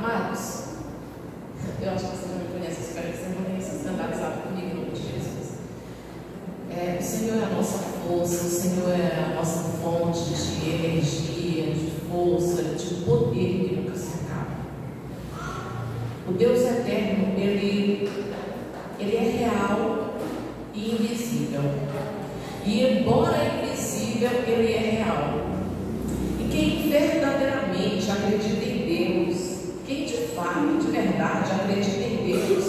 Amados, eu acho que você já me conhece, espero que você não tenha se escandalizado comigo em nome de Jesus. O Senhor é a nossa força, o Senhor é a nossa fonte de energia, de força, de poder que nunca se acaba. O Deus eterno, Ele é real e invisível. E embora invisível, Ele é real. E quem verdadeiramente acredita em Deus, quem de fato, de verdade, acredita em Deus,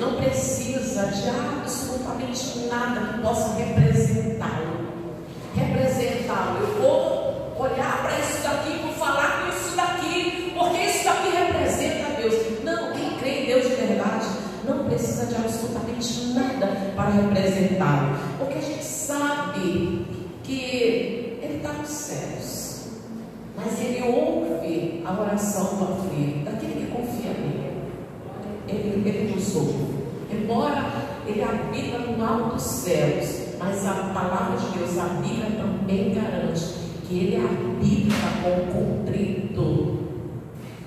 não precisa de absolutamente nada que possa representá-lo. Eu vou olhar para isso daqui, vou falar com isso daqui, porque isso daqui representa Deus. Não, quem crê em Deus de verdade não precisa de absolutamente nada para representá-lo, porque a gente sabe que Ele está nos céus, mas Ele ouve a oração do aflito, daquele que confia nele. Ele nos ouve, embora Ele habita no alto dos céus, mas a palavra de Deus, a Bíblia também garante que Ele habita com o contrito,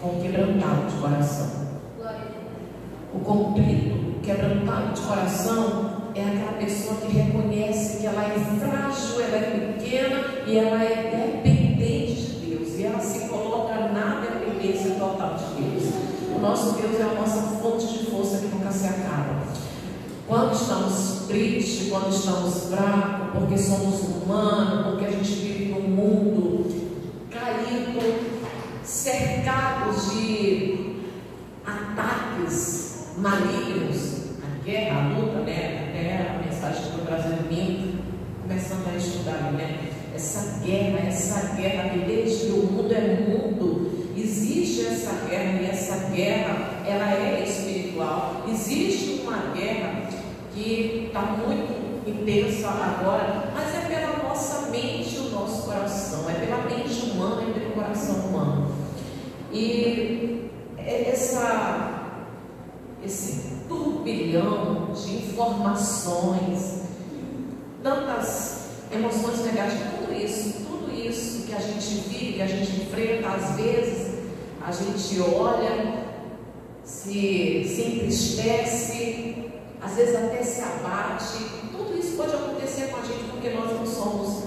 com o quebrantado de coração. O contrito, quebrantado de coração, é aquela pessoa que reconhece que ela é frágil, ela é pequena e ela é dependente de Deus, e ela se coloca na dependência total de Deus. O nosso Deus é a nossa fonte de força que nunca se acaba. Quando estamos tristes, quando estamos fracos, porque somos humanos, porque a gente vive num mundo caído, cercados de ataques malignos, a guerra, a luta, né? Até a mensagem que eu trazendo em mim, começando a estudar, né? Essa guerra que desde que o mundo é mundo, existe essa guerra, e essa guerra, ela é espiritual. Existe uma guerra que está muito intensa agora, mas é pela nossa mente e o nosso coração, é pela mente humana e pelo coração humano. E esse turbilhão de informações, tantas emoções negativas, tudo isso que a gente vive, que a gente enfrenta, às vezes a gente olha, se entristece, às vezes até se abate. Tudo isso pode acontecer com a gente porque nós não somos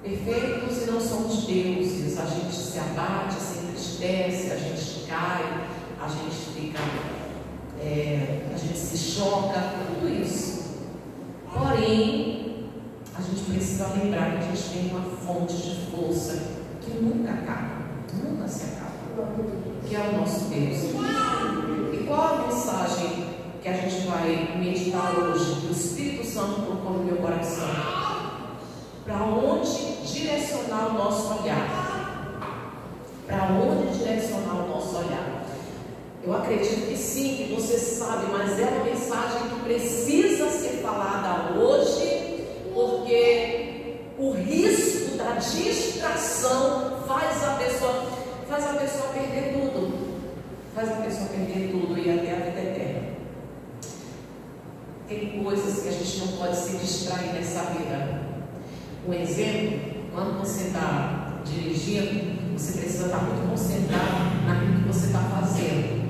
perfeitos e não somos deuses. A gente se abate, se entristece, a gente cai, a gente fica, a gente se choca, tudo isso. Porém, a gente precisa lembrar que a gente tem uma fonte de força que nunca acaba, nunca se acaba, que é o nosso Deus. E qual a mensagem que a gente vai meditar hoje, do Espírito Santo colocou no meu coração? Para onde direcionar o nosso olhar? Para onde direcionar o nosso olhar? Eu acredito que sim, que você sabe, mas é uma mensagem que precisa ser falada hoje, porque o risco da distração faz a pessoa perder tudo. Faz a pessoa perder tudo e até a vida eterna. Tem coisas que a gente não pode se distrair nessa vida. Um exemplo, quando você está dirigindo, você precisa estar muito concentrado naquilo que você está fazendo.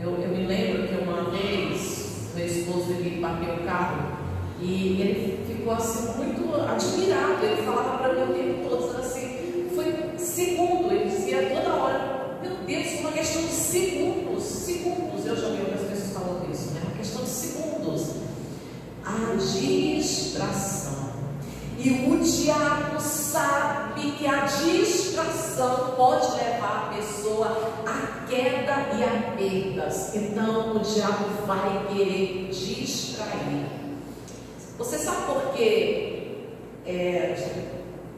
Eu me lembro que uma vez meu esposo bateu o carro e ele ficou assim muito admirado. Ele falava para mim o tempo todo, dizendo assim, foi segundo, ele dizia toda hora, meu Deus, uma questão de segundos, eu já vi outras pessoas falando isso, né? Uma questão de segundos. A distração. E o diabo sabe que a distração pode levar a pessoa à queda e a perdas. Então o diabo vai querer distrair. Você sabe por quê?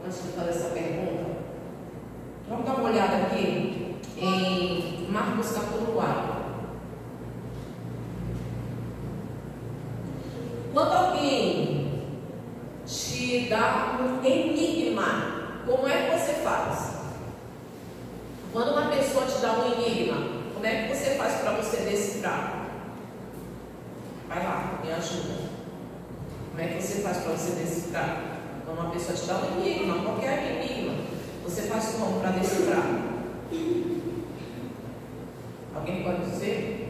Antes de fazer essa pergunta, vamos dar uma olhada aqui em Marcos capítulo 4. Quando alguém te dá um enigma, como é que você faz? Quando uma pessoa te dá um enigma, como é que você faz para você decifrar? Vai lá, me ajuda. Como é que você faz para você decifrar? Quando uma pessoa te dá um enigma, qualquer enigma, você faz como para decifrar? pode dizer?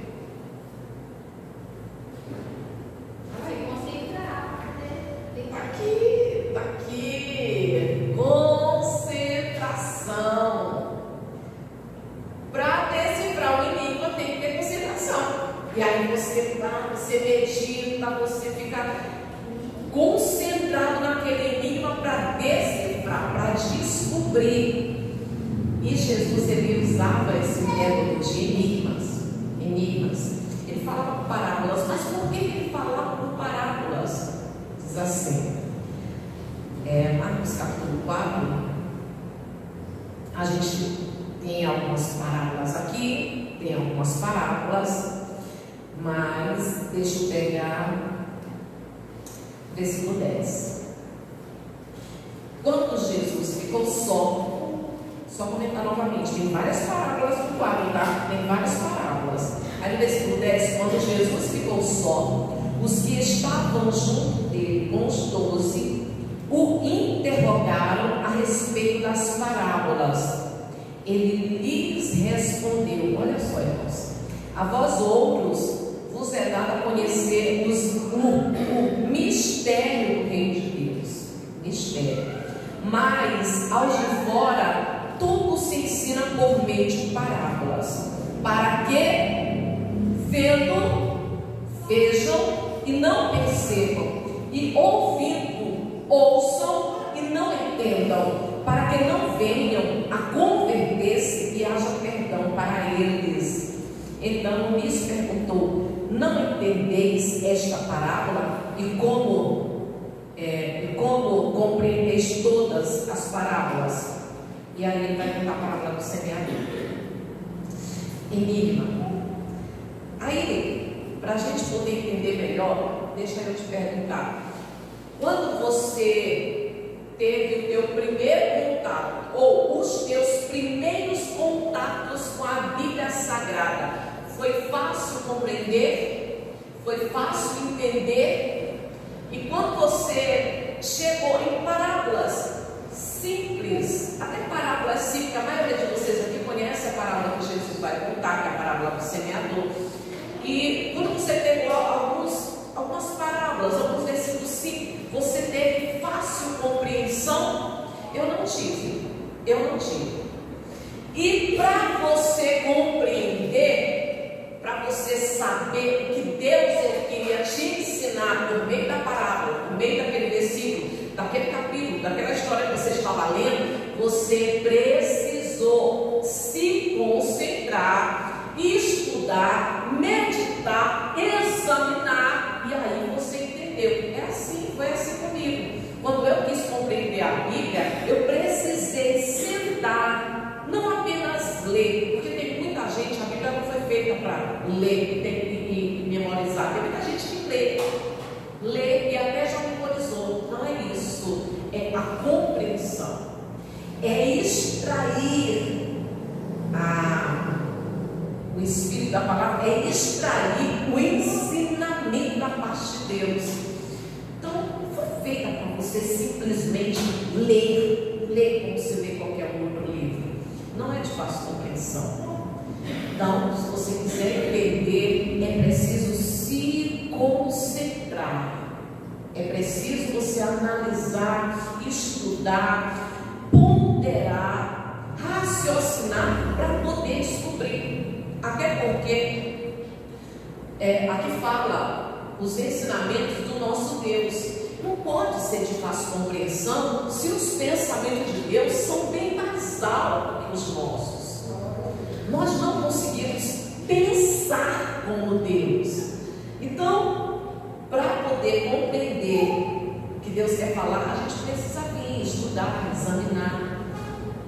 Aqui, concentração. Para decifrar o enigma tem que ter concentração. E aí você medita, você fica concentrado naquele enigma para decifrar, para descobrir. E Jesus, ele usava esse método de enigmas. Ele falava por parábolas, mas por que ele falava por parábolas? Diz assim, Marcos capítulo 4, a gente tem algumas parábolas aqui, tem algumas parábolas, mas deixa eu pegar versículo 10. Quando Jesus ficou só comentar novamente, tem várias parábolas no quadro, tá? Tem várias parábolas. Aí no versículo 10, quando Jesus ficou só, os que estavam junto dele, com os 12, o interrogaram a respeito das parábolas. Ele lhes respondeu, olha só, irmãos, a vós outros vos é dado a conhecer o mistério do reino de Deus, mistério, mas aos de fora tudo se ensina por meio de parábolas, para que vendo, vejam e não percebam, e ouvindo, ouçam e não entendam, para que não venham a converter-se e haja perdão para eles. Então lhes perguntou, não entendeis esta parábola? E como compreendeis todas as parábolas? E aí ele vai contar a parábola do semeador. Enigma. Aí, para a gente poder entender melhor, deixa eu te perguntar, quando você teve o teu primeiro contato, ou os teus primeiros contatos com a Bíblia Sagrada, foi fácil compreender? Foi fácil entender? E quando você chegou em parábolas simples, até parábolas simples, a maioria de vocês aqui conhece a parábola que Jesus vai contar, que é a parábola do semeador. E quando você pegou algumas parábolas, alguns versículos simples, você teve fácil compreensão? Eu não tive. E para você compreender, para você saber o que Deus ele queria te ensinar por meio da parábola, por meio daquele versículo, daquele capítulo, daquela história que você estava lendo, você precisou se concentrar, estudar, meditar, examinar, e aí você entendeu. Foi assim comigo. Quando eu quis compreender a Bíblia, eu precisei sentar, não apenas ler, porque tem muita gente, a Bíblia não foi feita para ler e memorizar, tem muita gente que lê e até já memorizou. Não é isso, é a compreensão, é extrair o Espírito da palavra, é extrair o ensinamento da parte de Deus. Então, não foi feita para você simplesmente ler como você lê qualquer outro livro. Não é de fácil compreensão. Então, se você quiser entender, é preciso se concentrar. É preciso você analisar, estudar, ponderar, raciocinar para poder descobrir. Até porque aqui fala os ensinamentos do nosso Deus. Não pode ser de fácil compreensão se os pensamentos de Deus são bem mais altos que os nossos. Nós não conseguimos pensar como Deus. Então, para poder compreender o que Deus quer falar, a gente precisa vir, estudar, examinar.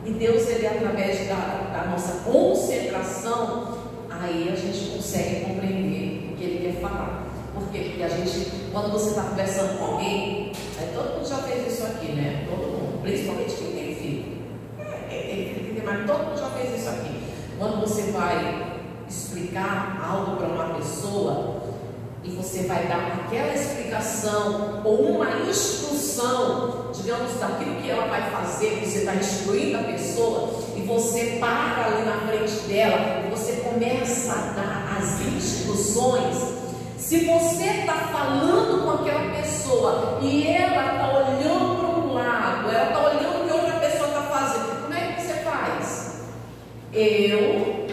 E Deus, ele, através da nossa concentração, aí a gente consegue compreender o que ele quer falar. Por quê? Porque a gente, quando você está conversando com alguém, todo mundo já fez isso aqui, né? Todo mundo, principalmente quem tem filho. Mas todo mundo já fez isso aqui. Quando você vai explicar algo para uma pessoa e você vai dar aquela explicação ou uma instrução, digamos, daquilo que ela vai fazer, você está instruindo a pessoa e você para ali na frente dela e você começa começa a dar as instruções. Se você está falando com aquela pessoa e ela está olhando para um lado, ela está olhando o que outra pessoa está fazendo, como é que você faz? Eu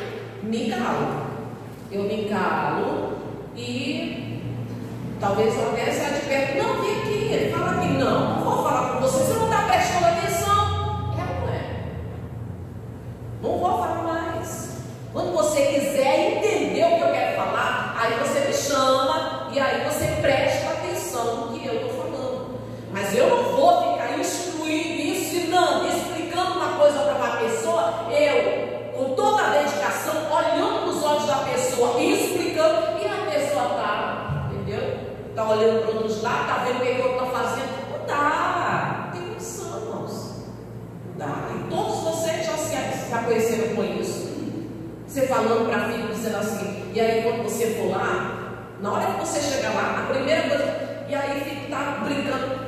me calo. Eu me calo e talvez eu até saia de perto. Não, vem aqui, fala aqui. Não vou falar com você, você não está prestando atenção. Não vou falar mais. Quando você quiser entender o que eu quero falar, aí você me chama e aí você presta atenção no que eu estou falando. Mas eu não vou ficar instruindo, ensinando, explicando uma coisa para uma pessoa, eu, com toda a dedicação, olhando nos olhos da pessoa e explicando, e a pessoa está, entendeu? Está olhando para outros lados, está vendo o que o outro está fazendo. Não dá, não tem condição, irmãos. Não dá. E todos vocês já conheceram com isso. Você falando para filho, dizendo assim, e aí quando você for lá, na hora que você chegar lá, a primeira coisa, e aí fica tá brincando,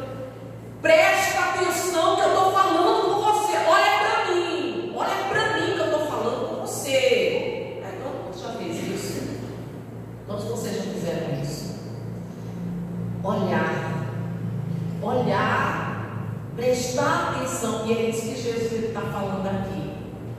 presta atenção que eu estou falando com você, olha para mim que eu estou falando com você. Aí quando já fez isso? Todos vocês já fizeram isso? Olhar, prestar atenção, e é isso que Jesus está falando aqui.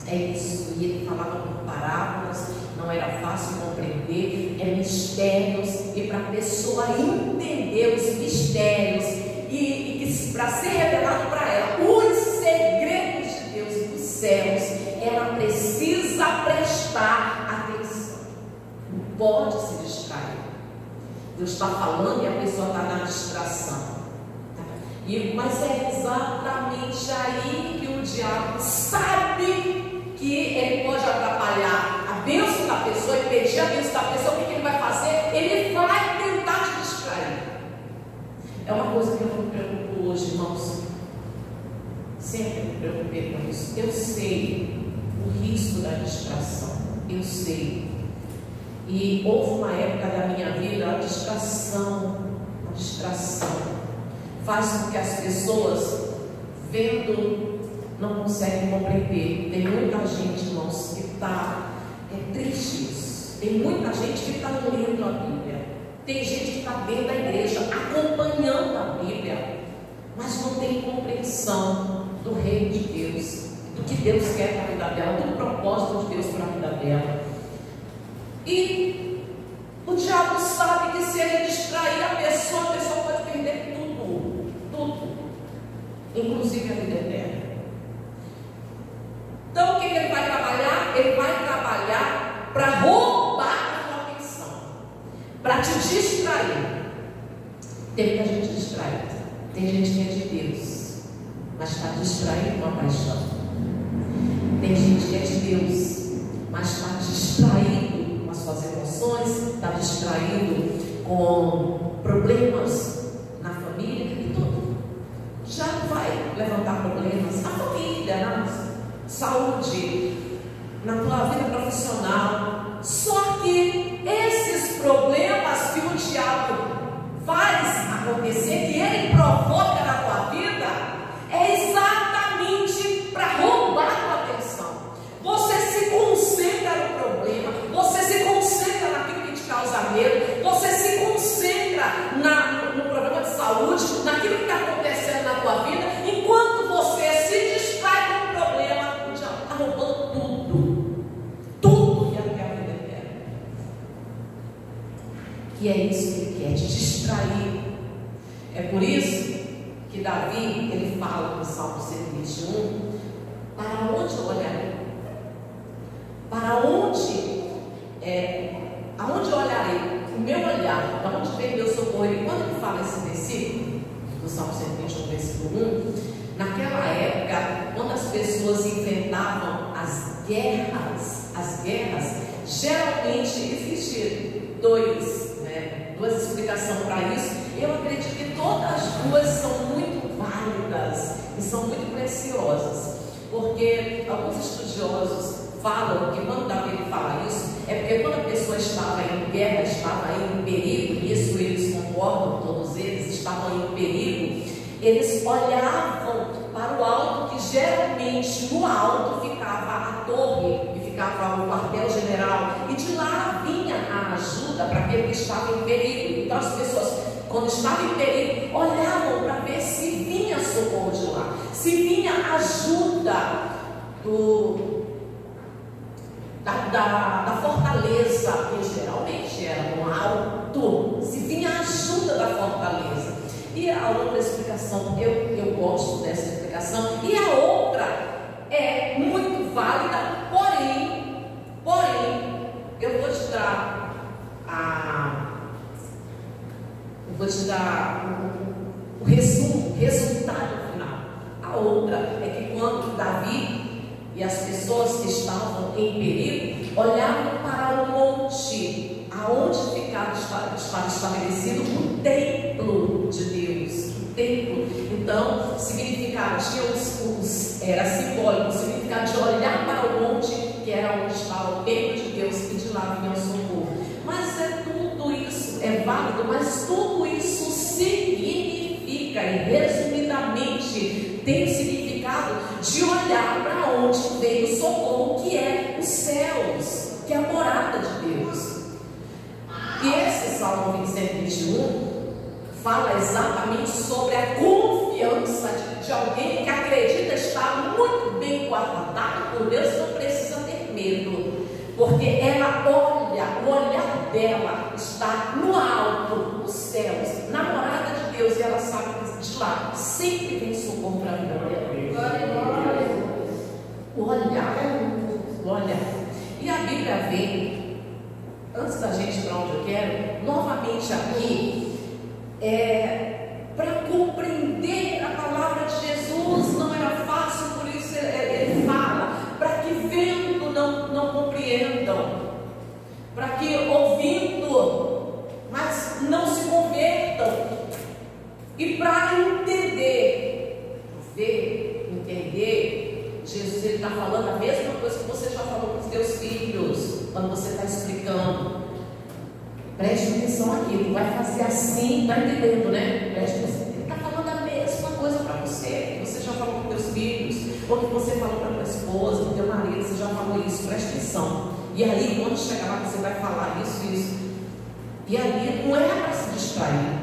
É isso, e ele falava por parábolas, não era fácil compreender, é mistérios, e para a pessoa entender os mistérios, e para ser revelado para ela os segredos de Deus e dos céus, ela precisa prestar atenção, não pode se distrair. Deus está falando e a pessoa está na distração. Mas é exatamente aí que o diabo sabe que ele pode atrapalhar a bênção da pessoa, impedir a bênção da pessoa. O que ele vai fazer? Ele vai tentar te distrair. É uma coisa que eu me preocupo hoje, irmãos. Sempre me preocupei com isso. Eu sei o risco da distração. Eu sei. E houve uma época da minha vida, a distração faz com que as pessoas, vendo, não conseguem compreender. Tem muita gente, irmãos, que está triste. Tem muita gente que está lendo a Bíblia. Tem gente que está dentro da igreja, acompanhando a Bíblia, mas não tem compreensão do reino de Deus, do que Deus quer para a vida dela, do propósito de Deus para a vida dela. E o diabo sabe que se ele distrair a pessoa pode perder tudo, inclusive a vida eterna. Então o que ele vai trabalhar? Ele vai trabalhar para roubar a tua atenção, para te distrair. Tem muita gente distraída, tem gente que é de Deus, mas está distraído com a paixão. Tem gente que é de Deus, mas está distraído com as suas emoções, está distraído com problemas na família e tudo. Já vai levantar problemas na família, na saúde, na tua vida profissional. Só que esses problemas que o diabo faz acontecer, que ele provoca na tua vida, é exatamente para roubar a tua atenção. Você se concentra no problema, você se concentra naquilo que te causa medo, você se concentra no problema de saúde, naquilo que está acontecendo na tua vida. Enquanto você se distrai com o problema, o diabo está roubando tudo que a vida quer. E é isso que ele quer, te distrair. É por isso que Davi, ele fala no Salmo 121, para onde eu olharei? Para onde aonde eu olharei? O meu olhar, para onde vem meu socorro? E quando ele fala esse versículo, do Salmo 121, versículo 1, naquela época, quando as pessoas enfrentavam as guerras, geralmente existem duas explicações para isso. Eu acredito que todas as duas são muito válidas e são muito preciosas, porque alguns estudiosos falam que quando Davi fala isso, é porque quando a pessoa estava em guerra, estava em perigo, nisso eles concordam, todos eles estavam em perigo, eles olhavam para o alto, que geralmente no alto ficava a torre, e ficava o quartel-general, e ajuda para aquele que estava em perigo. Então as pessoas, quando estavam em perigo, olhavam para ver se vinha socorro de lá, se vinha ajuda da fortaleza, que geralmente era no alto, se vinha ajuda da fortaleza. E a outra explicação, eu gosto dessa explicação, e a outra é muito válida, porém, eu vou te dar o resultado final. A outra é que quando Davi e as pessoas que estavam em perigo olhavam para o monte, aonde estava estabelecido o templo de Deus. O templo, então, significava, era simbólico, o significado de olhar para o monte, que era onde estava o templo de Deus, e de lá vinha o socorro. Mas tudo isso é válido, mas tudo isso significa, e resumidamente, tem o significado de olhar para onde veio o socorro, que é os céus, que é a morada de Deus. E esse Salmo 121 fala exatamente sobre a confiança de alguém que acredita estar muito bem guardado por Deus, não precisa ter medo, porque ela olha, o olhar dela está no alto, nos céus, na morada de Deus, e ela sabe que de lá sempre vem socorro para a vida dela. O olhar. E a Bíblia vem, antes da gente ir para onde eu quero, novamente aqui, para compreender a palavra de Jesus não era fácil, por isso ele fala, para que vendo não compreendam, para que ouvindo, mas não se convertam, e para entender, Jesus está falando a mesma coisa que você já falou com os teus filhos, quando você está explicando. Preste atenção aqui, tu vai fazer assim, está entendendo, né? Preste atenção. Ele está falando a mesma coisa para você, que você já falou com teus filhos, ou que você falou para tua esposa, para o teu marido, você já falou isso, preste atenção. E aí, quando chegar lá, você vai falar isso. E aí, não é para se distrair,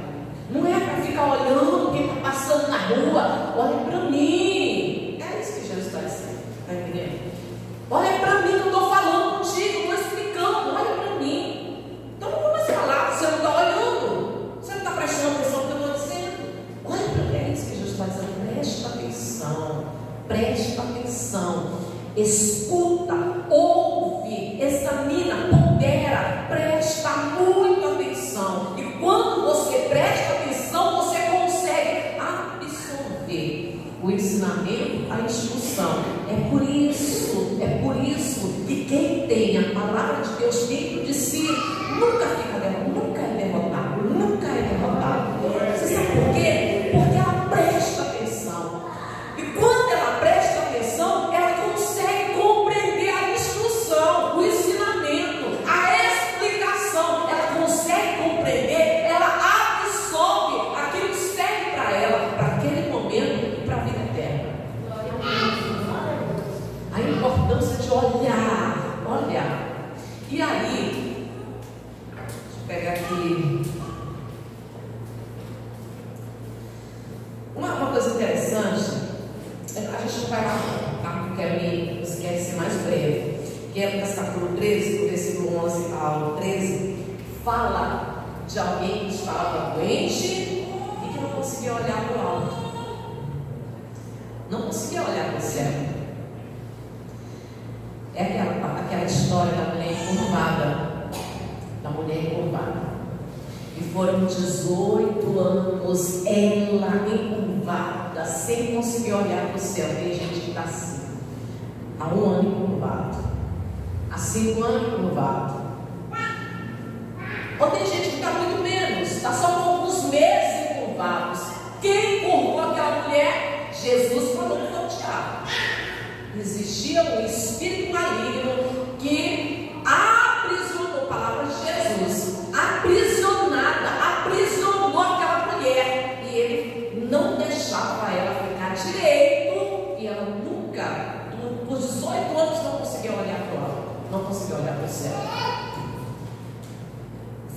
não é para ficar olhando quem está passando na rua. Olha para mim. É isso que Jesus está dizendo, está entendendo? Olha para mim, que eu estou falando contigo, estou explicando, olha para mim. Então não vou mais falar, você não está olhando, você não está prestando atenção no que eu estou dizendo. Olha para mim, é isso que Jesus está dizendo. Presta atenção, escuta, ouve, examina, pondera, presta muita atenção. E quando você presta atenção, você consegue absorver o ensinamento, a instrução. É por isso que quem tem a palavra de Deus dentro de si nunca é derrotado. Você sabe por quê? Porque ela presta atenção. E quando ela presta atenção, ela consegue compreender a instrução, o ensinamento, a explicação. Ela consegue compreender, ela absorve aquilo que serve para ela, para aquele momento e para a vida eterna. A importância de olhar. E aí, deixa eu pegar aqui uma coisa interessante. A gente vai lá, tá? Quero ser mais breve. Que é no capítulo 13, do versículo 11 ao 13, fala de alguém que estava doente e que não conseguia olhar para o alto, não conseguia olhar para o céu. É aquela história da mulher encurvada. E foram 18 anos ela encurvada, sem conseguir olhar para o céu. Tem gente que está assim, há 1 ano encurvado, há 5 anos encurvado. Ou tem gente que está muito menos, está só com alguns meses encurvados. Quem encurvou aquela mulher? Jesus falou que foi o diabo. Existia um espírito maligno que aprisionou, palavra de Jesus, aprisionou aquela mulher, e ele não deixava ela ficar direito, e ela nunca, por 18 anos, não conseguia olhar para o alto, não conseguia olhar para o céu.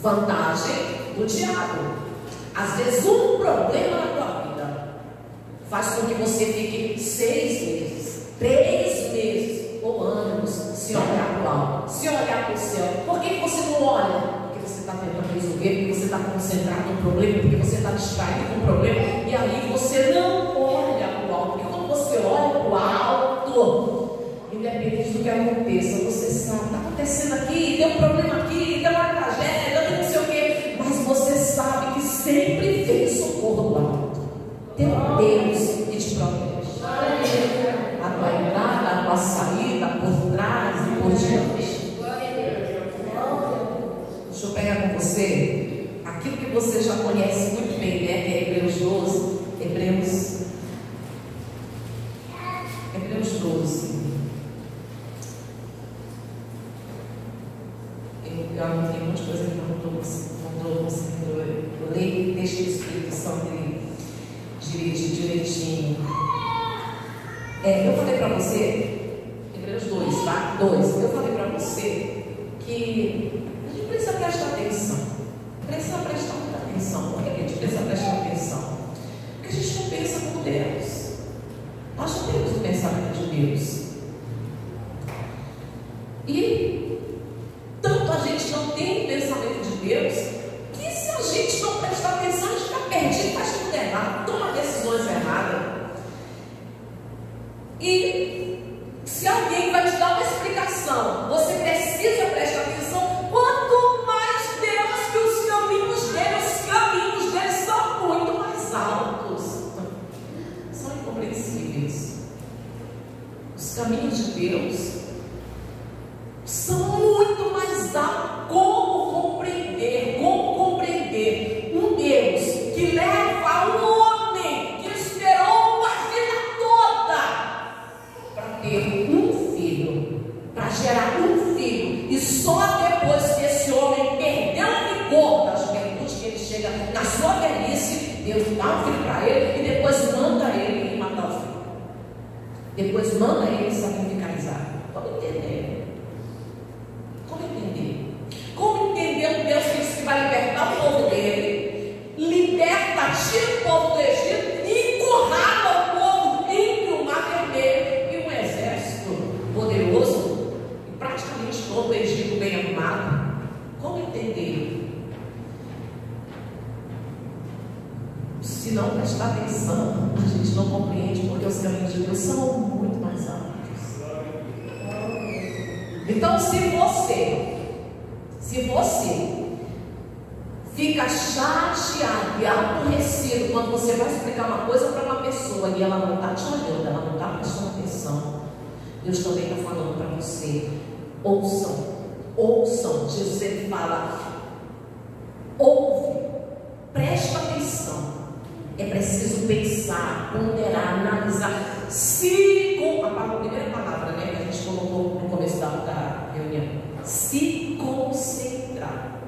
Vantagem do diabo. Às vezes um problema na tua vida faz com que você fique 6 meses, 3 meses ou anos sem olhar para o alto, sem olhar para o céu. Por que você não olha? Porque você está tentando resolver, porque você está concentrado no problema, porque você está distraído com o problema, e aí você não olha para o alto. Porque quando você olha para o alto, independente do que aconteça, você sabe, está acontecendo aqui, tem um problema aqui, tem uma tragédia, tem não sei o quê, mas você sabe que sempre vem socorro do alto. Tem um Deus que te protege. A tua entrada, a tua saída, por trás e por diante. Deixa eu pegar com você aquilo que você já conhece muito bem, né? Que é Hebreus 12. Hebreus 12. Eu anotei um monte de coisa que eu não estou conseguindo ler. Deixa o Espírito Santo dirigir direitinho. Eu falei para você, Hebreus 2, tá? 2. Eu falei para você que a gente precisa prestar atenção. Precisa prestar muita atenção. Por que a gente precisa prestar atenção? Porque a gente não pensa como Deus. Nós não temos o pensamento de Deus. E tanto a gente não tem o pensamento de Deus, que se a gente não prestar atenção, a gente fica perdido, faz tudo errado, toma decisões erradas. E se alguém vai te dar uma explicação, você precisa prestar atenção. Quanto mais Deus, que os caminhos dele são muito mais altos, são incompreensíveis. Os caminhos de Deus são muito mais altos. Como compreender um Deus que leva um homem que esperou uma vida toda para ter um filho, para gerar um filho, e só depois que esse homem perdeu o vigor da juventude, que ele chega na sua velhice, Deus dá um filho para ele e depois manda ele matar o filho, depois manda ele sacrificar Isaac. Vamos entender. Como entender um Deus que diz que vai libertar o povo dele, liberta, tira o povo do Egito e encurrala o povo entre o Mar Vermelho e um exército poderoso e praticamente todo o Egito bem armado? Como entender? Se não prestar atenção, a gente não compreende, porque os caminhos de Deus são muito mais altos. Então, se você fica chateado e aborrecido quando você vai explicar uma coisa para uma pessoa e ela não está te olhando, ela não está prestando atenção, Deus também está falando para você: ouçam. Jesus, ele fala: ouve, presta atenção. É preciso pensar, ponderar, analisar. A primeira palavra, né, que a gente colocou no começo da reunião: se concentrar.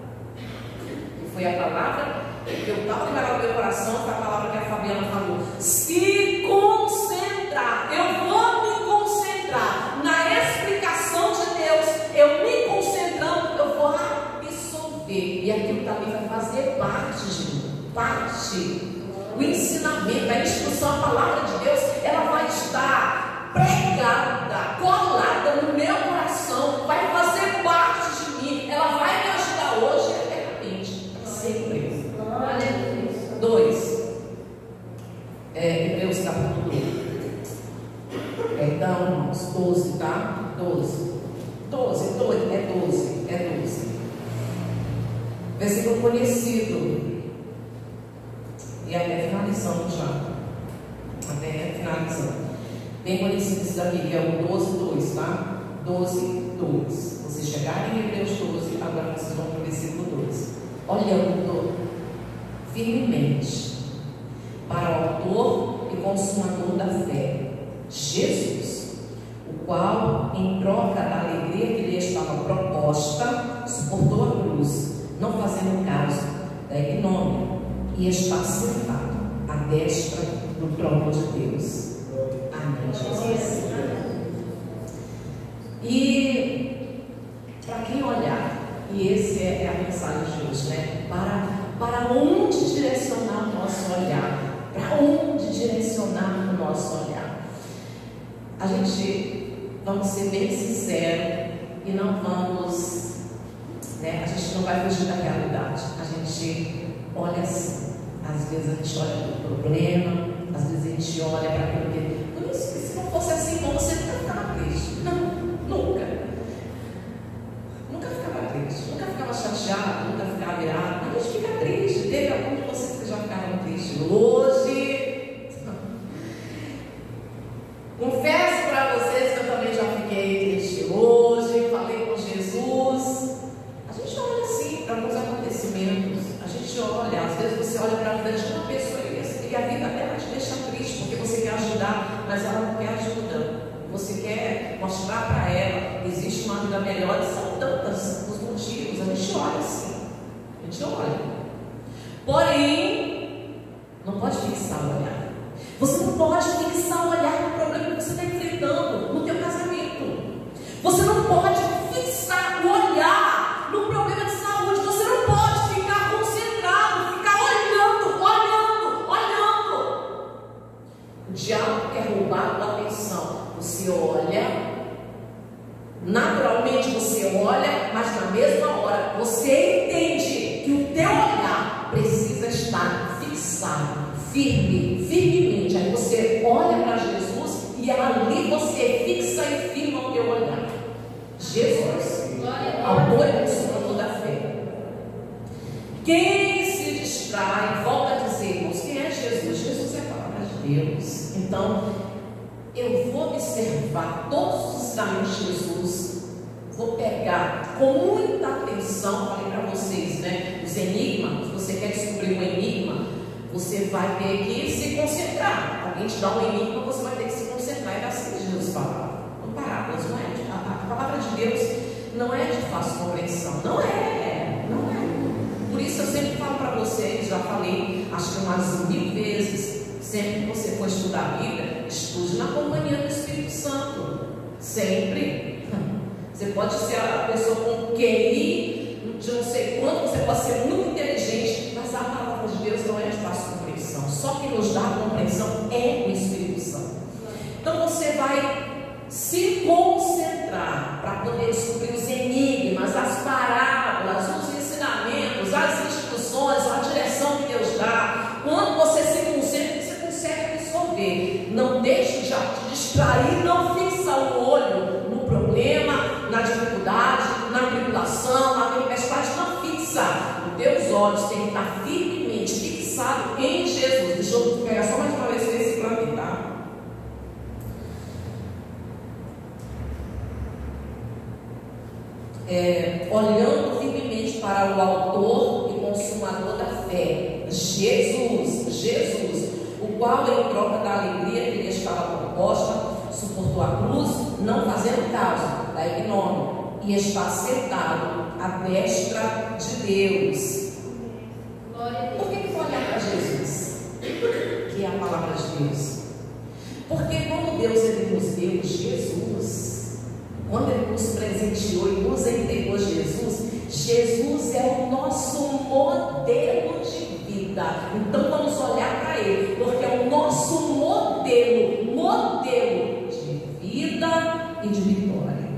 Foi a palavra que eu estava liberando no meu coração, foi a palavra que a Fabiana falou: se concentrar. Eu vou me concentrar na explicação de Deus. Eu me concentrando, eu vou absorver, e aquilo também vai fazer parte de mim. O ensinamento, a instrução, a palavra de Deus, ela vai estar pregada, colada no meu coração, vai fazer parte de mim, ela vai me ajudar hoje e eternamente, sempre. 2, Hebreus capítulo 2, perdão, irmãos, 12, tá? 12, versículo conhecido. E até finalizando já. Bem conhecido esse daqui, que é o 12:2, tá? 12:2. Vocês chegarem em Hebreus 12, agora vocês vão para o versículo 2. Olhando firmemente para o autor e consumador da fé, Jesus, o qual, em troca da alegria que lhe estava proposta, suportou a cruz, não fazendo caso da ignomínia, e está sentado à destra do trono de Deus. Amém, Jesus. E para quem olhar e E essa é a mensagem de hoje, né? Para onde direcionar o nosso olhar? Para onde direcionar o nosso olhar? A gente, vamos ser bem sinceros e não vamos, né? A gente não vai fugir da realidade. A gente olha assim. Às vezes a gente olha para o problema, às vezes a gente olha para aquilo que... Por isso que se não fosse assim, como você nunca ficava triste. Não, nunca. Nunca ficava triste, nunca ficava chateado, nunca ficava irado. A gente fica triste. Teve algum de vocês que já ficaram tristes hoje? Confesso para vocês que eu também já fiquei triste hoje. Falei com Jesus. A gente olha assim para alguns acontecimentos. A gente olha, às vezes você olha para a vida de uma pessoa e a vida dela te deixa triste porque você quer ajudar, mas ela não quer ajuda. Você quer mostrar para ela que existe uma vida melhor, e são tantos os motivos. A gente olha assim, a gente olha. Porém, não pode fixar o olhar. Você não pode fixar o olhar no problema que você está enfrentando no teu casamento. Você não pode fixar o olhar no problema de saúde. Você não pode ficar concentrado, ficar olhando. O diabo quer roubar a tua atenção. Você olha, naturalmente você olha, mas na mesma hora você entende que o teu olhar precisa estar fixado, firmemente. Aí você olha para Jesus e ali você fixa e firma o teu olhar. Jesus, autor e consumador da fé. Quem se distrai, volta a dizer, irmãos, quem é Jesus? Jesus é a palavra de Deus. Então, eu vou observar todos os caminhos de Jesus, vou pegar com muita atenção. Falei para vocês, né? Os enigmas, se você quer descobrir um enigma, você vai ter que se concentrar. Alguém te dá um enigma, você vai ter que se concentrar. É assim que Jesus fala. Não parábolas, não é? A palavra de Deus não é de fácil compreensão. Não é. Por isso eu sempre falo para vocês, já falei, acho que umas 1000 vezes. Sempre que você for estudar a Bíblia, estude na companhia do Espírito Santo. Sempre. Você pode ser a pessoa com QI de não sei quanto, você pode ser muito inteligente, mas a palavra de Deus não é de fácil compreensão. Só quem nos dá a compreensão é o Espírito Santo. Então você vai se concentrar para poder descobrir os enigmas, as parábolas, os ensinamentos, as instruções, a direção que Deus dá. Quando você se concentra, você consegue absorver. Não deixe de te distrair, não fixa o olho no problema, na dificuldade, na tribulação, na tempestade. Não fixa. Os teus olhos têm que estar firmemente fixados em Jesus. Deixa eu pegar só mais uma vez esse versículo aqui, tá? Olhando firmemente para o autor e consumador da fé, Jesus, o qual em troca da alegria que lhe estava proposta, suportou a cruz, não fazendo caso da ignômia, e está sentado à destra de Deus. Por que vou olhar para Jesus? Que é a palavra de Deus. Porque como Deus ele nos deu Jesus, quando Ele nos presenteou e nos entregou Jesus é o nosso modelo de vida. Então vamos olhar para Ele, porque é o nosso modelo de vida e de vitória.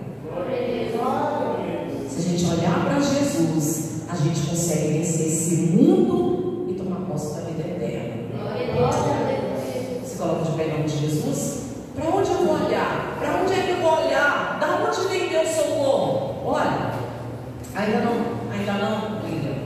Se a gente olhar para Jesus, a gente consegue vencer esse mundo e tomar posse da vida eterna. Se coloca de pé em nome de Jesus. Para onde eu vou olhar? Para onde é que eu vou olhar? Da onde vem meu socorro? Olha, ainda não, Lilian.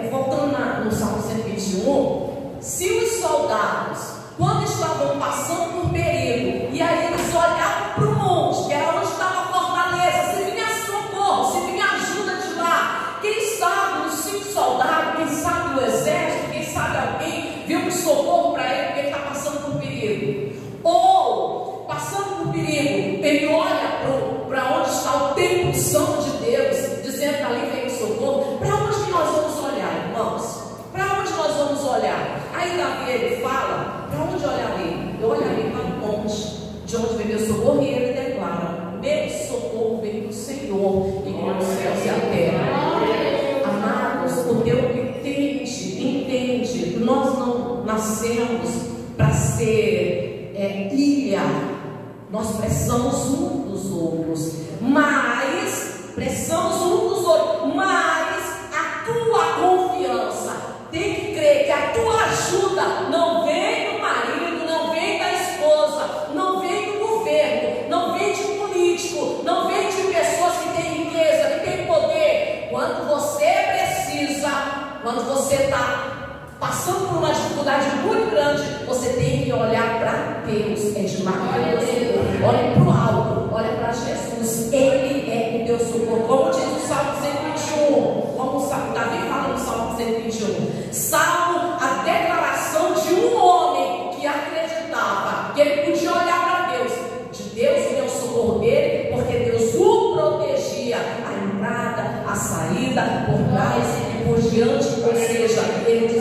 Voltando no Salmo 121, se os soldados, quando estavam passando por perigo, e aí eles olhavam para o monte, que era onde estava a fortaleza, se vinha socorro, se vinha ajuda de lá, quem sabe os 5 soldados, quem sabe o exército, quem sabe alguém viu um socorro para ele, porque ele está passando por perigo. Ou, passando por perigo, ele olha para onde está o templo santo de Deus, dizendo que ali vem o socorro. Para onde que nós vamos olhar, irmãos? Para onde nós vamos olhar? Aí Davi ele fala, para onde olhar ali? Eu olharei para o monte, de onde vem meu socorro, e ele declara, meu socorro vem do Senhor, que criou os céus e a terra. Nós precisamos um dos outros, mas a tua confiança tem que crer que a tua ajuda não vem do marido, não vem da esposa, não vem do governo, não vem de político, não vem de pessoas que têm riqueza, que têm poder. Quando você precisa, quando você está passando por uma dificuldade muito grande, você tem que olhar para Deus. É de olha para o alto, olha para Jesus. Ele é o teu socorro. Como diz o Salmo 121, como o Davi fala no Salmo 121. Salmo, a declaração de um homem que acreditava que ele podia olhar para Deus. De Deus vinha o socorro dele, porque Deus o protegia, a entrada, a saída, por trás e por diante. Ou seja, ele